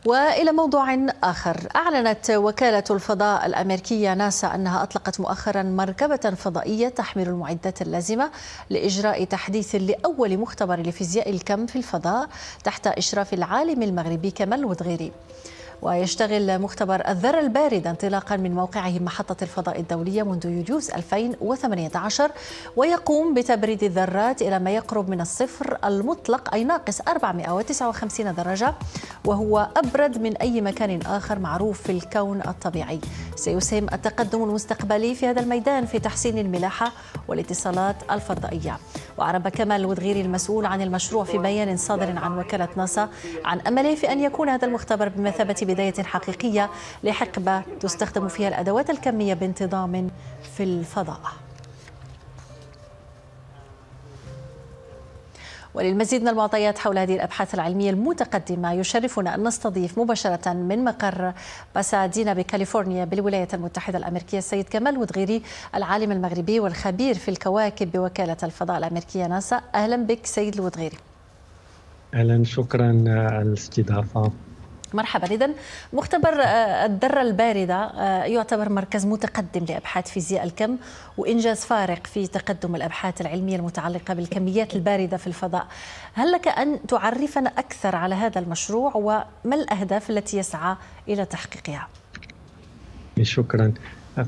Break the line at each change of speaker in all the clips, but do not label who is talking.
وإلى موضوع آخر، أعلنت وكالة الفضاء الأمريكية ناسا أنها أطلقت مؤخرا مركبة فضائية تحمل المعدات اللازمة لإجراء تحديث لأول مختبر لفيزياء الكم في الفضاء تحت إشراف العالم المغربي كمال ودغيري. ويشتغل مختبر الذرة الباردة انطلاقا من موقعه محطة الفضاء الدولية منذ يوليوز 2018، ويقوم بتبريد الذرات إلى ما يقرب من الصفر المطلق أي ناقص 459 درجة، وهو أبرد من أي مكان آخر معروف في الكون الطبيعي. سيسهم التقدم المستقبلي في هذا الميدان في تحسين الملاحة والاتصالات الفضائية. وأعرب كمال ودغيري المسؤول عن المشروع في بيان صادر عن وكالة ناسا عن أمله في أن يكون هذا المختبر بمثابة بداية حقيقية لحقبة تستخدم فيها الأدوات الكمية بانتظام في الفضاء. وللمزيد من المعطيات حول هذه الأبحاث العلمية المتقدمة يشرفنا أن نستضيف مباشرة من مقر باسادينا بكاليفورنيا بالولايات المتحدة الأمريكية السيد كمال ودغيري، العالم المغربي والخبير في الكواكب بوكالة الفضاء الأمريكية ناسا. أهلا بك سيد الودغيري.
أهلا، شكرا على الاستضافة.
مرحبا. إذن مختبر الذرة الباردة يعتبر مركز متقدم لأبحاث فيزياء الكم وإنجاز فارق في تقدم الأبحاث العلمية المتعلقة بالكميات الباردة في الفضاء. هل لك أن تعرفنا أكثر على هذا المشروع وما الأهداف التي يسعى إلى تحقيقها؟
شكرا.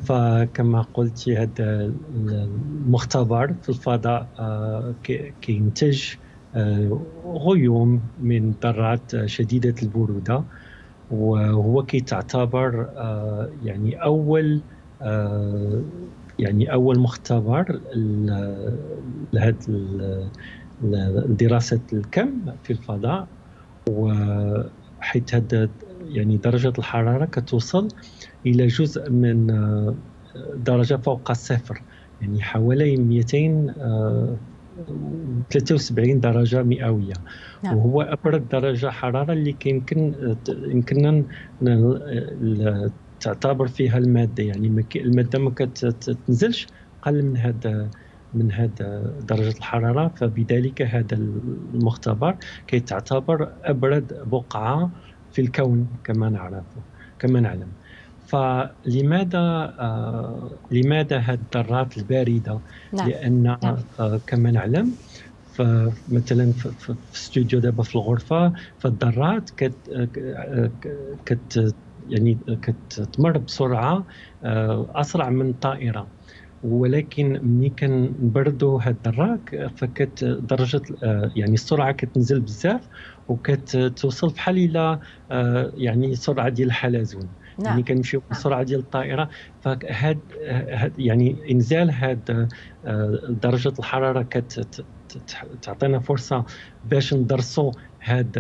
فكما قلت هذا المختبر في الفضاء كينتج غيوم من ذرات شديدة البرودة، وهو تعتبر أول مختبر لهذه دراسة الكم في الفضاء، وحيث درجة الحرارة كتوصل إلى جزء من درجة فوق الصفر، يعني حوالي 273 درجة مئوية. نعم. وهو أبرد درجة حرارة اللي يمكننا تعتبر فيها المادة، يعني المادة ما كتنزلش أقل من هذا درجة الحرارة. فبذلك هذا المختبر كيتعتبر أبرد بقعة في الكون كما نعلم. فلماذا هذه الذرات الباردة؟ نعم. لأن كما نعلم فمثلا في الاستوديو دابا في الغرفة، فالذرات كتمر بسرعة أسرع من الطائرة، ولكن ملي كنبردوا هاد الذرات درجة السرعة كتنزل بزاف وكتوصل بحال إلى سرعة ديال الحلزون. نعم. يعني كنمشيو بالسرعه ديال الطائره. فهاد انزال هاد درجه الحراره تعطينا فرصه باش ندرسوا هاد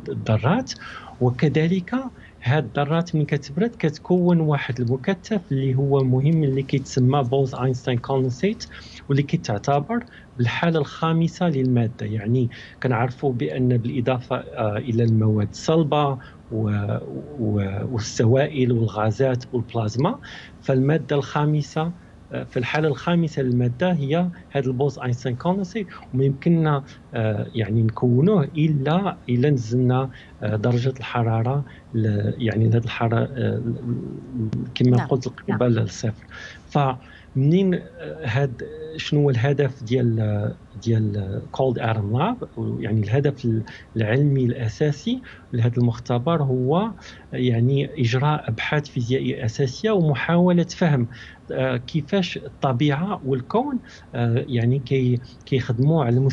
الذرات. وكذلك هاد الذرات من كتبرد كتكون واحد المكثف اللي هو مهم اللي كيتسمى بوز-اينشتاين كوندنسيت، واللي كتعتبر بالحالة الخامسة للمادة. يعني كنعرفوا بأن بالإضافة إلى المواد الصلبة والسوائل والغازات والبلازما، فالمادة الخامسة في الحالة الخامسة للمادة هي هذا البوز-اينشتاين كوندنسيت، وما يمكننا نكونوه إلا نزلنا درجة الحرارة هذه الحرارة كما قلت قريبة للصفر. فمنين شنو هو الهدف ديال كولد اتوم لاب؟ يعني الهدف العلمي الاساسي لهذا المختبر هو اجراء ابحاث فيزيائيه اساسيه ومحاوله فهم كيفاش الطبيعه والكون كيخدموا على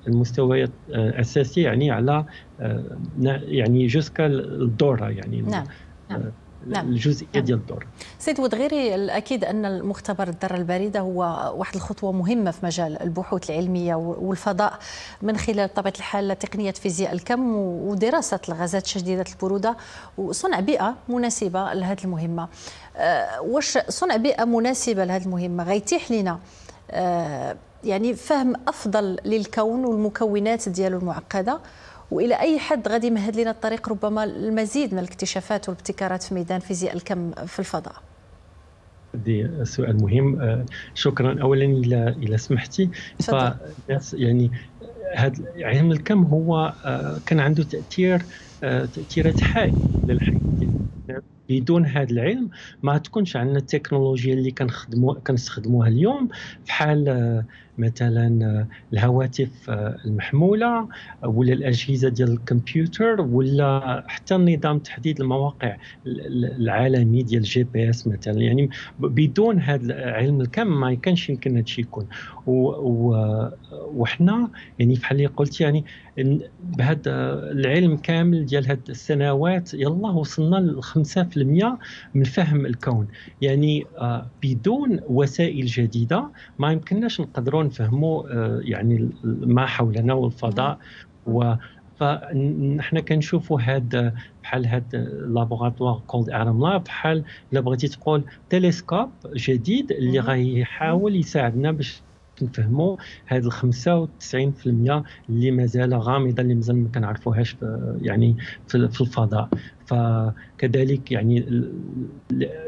المستويات الاساسيه، على جوسكا الدوره، نعم. الجزئيه ديال الدور.
سيد ودغيري، الأكيد أن المختبر الذرة الباردة هو واحد الخطوة مهمة في مجال البحوث العلمية والفضاء من خلال طبيعة الحال تقنية فيزياء الكم ودراسة الغازات شديدة البرودة وصنع بيئة مناسبة لهذه المهمة. واش صنع بيئة مناسبة لهذه المهمة غيتيح لنا فهم أفضل للكون والمكونات ديالو المعقدة، وإلى أي حد غادي يمهد لنا الطريق ربما المزيد من الاكتشافات والابتكارات في ميدان فيزياء الكم في الفضاء؟
هذا سؤال مهم. شكرا. أولا إلى سمحتي، هذا علم الكم هو كان عنده تأثيرات هائلة للحياة ديالنا. بدون هذا العلم ما تكونش عندنا التكنولوجيا اللي كنستخدموها اليوم، بحال مثلا الهواتف المحمولة، ولا الأجهزة ديال الكمبيوتر، ولا حتى نظام تحديد المواقع العالمي ديال GPS مثلا. يعني بدون هذا علم الكم ما كانش يمكن هذا الشيء يكون. وحنا يعني بحال اللي قلت، يعني بهذا العلم كامل ديال هاد السنوات يلا وصلنا ل 5% من فهم الكون. يعني بدون وسائل جديدة ما يمكنناش نقدروا نفهموا يعني ما حولنا والفضاء. فنحن كنشوفوا هاد بحال هاد لابوغاتوار كولد ارم لاب، بحال الا بغيتي تقول تلسكوب جديد اللي غيحاول يساعدنا باش نفهموا هذا 95% اللي مازال غامضه، اللي مازال ما كنعرفوهاش يعني في الفضاء. فكذلك يعني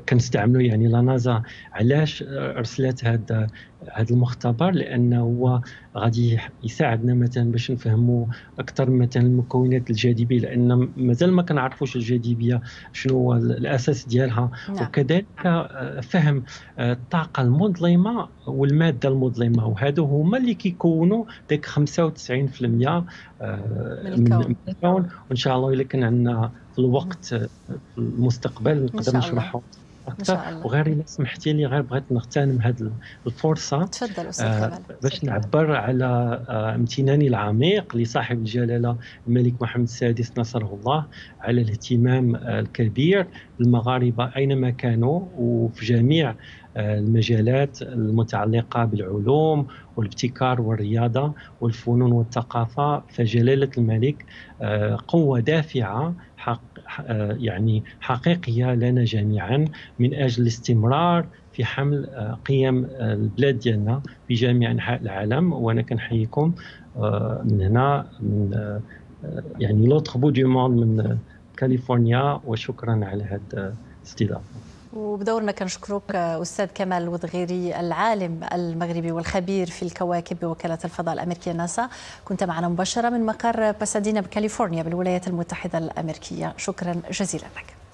كنستعملوا يعني لا نازا. علاش ارسلت هذا المختبر؟ لانه هو غادي يساعدنا مثلا باش نفهموا اكثر مثلا المكونات الجاذبيه، لان مازال ما كنعرفوش الجاذبيه شنو هو الاساس ديالها. وكذلك فهم الطاقه المظلمه والماده المظلمه، وهادو هما اللي كيكونوا داك 95% من الكون. وان شاء الله الا كان عندنا في الوقت في المستقبل نقدر نشرحه اكثر. وغير الا سمحتي لي، غير بغيت نغتنم هذه الفرصه
تفضل استاذ كمال
باش نعبر على امتناني العميق لصاحب الجلاله الملك محمد السادس نصره الله على الاهتمام الكبير بالمغاربه اينما كانوا وفي جميع المجالات المتعلقه بالعلوم والابتكار والرياضه والفنون والثقافه. فجلاله الملك قوه دافعه يعني حقيقيه لنا جميعا من اجل الاستمرار في حمل قيم البلاد ديالنا في جميع انحاء العالم. وانا كنحييكم من هنا، من يعني لوتر بو دو موند، من كاليفورنيا. وشكرا على هذا الاستضافه.
وبدورنا كنشكرك أستاذ كمال الوذغيري، العالم المغربي والخبير في الكواكب بوكالة الفضاء الأمريكية ناسا. كنت معنا مباشرة من مقر باسادينا بكاليفورنيا بالولايات المتحدة الأمريكية. شكرا جزيلا لك.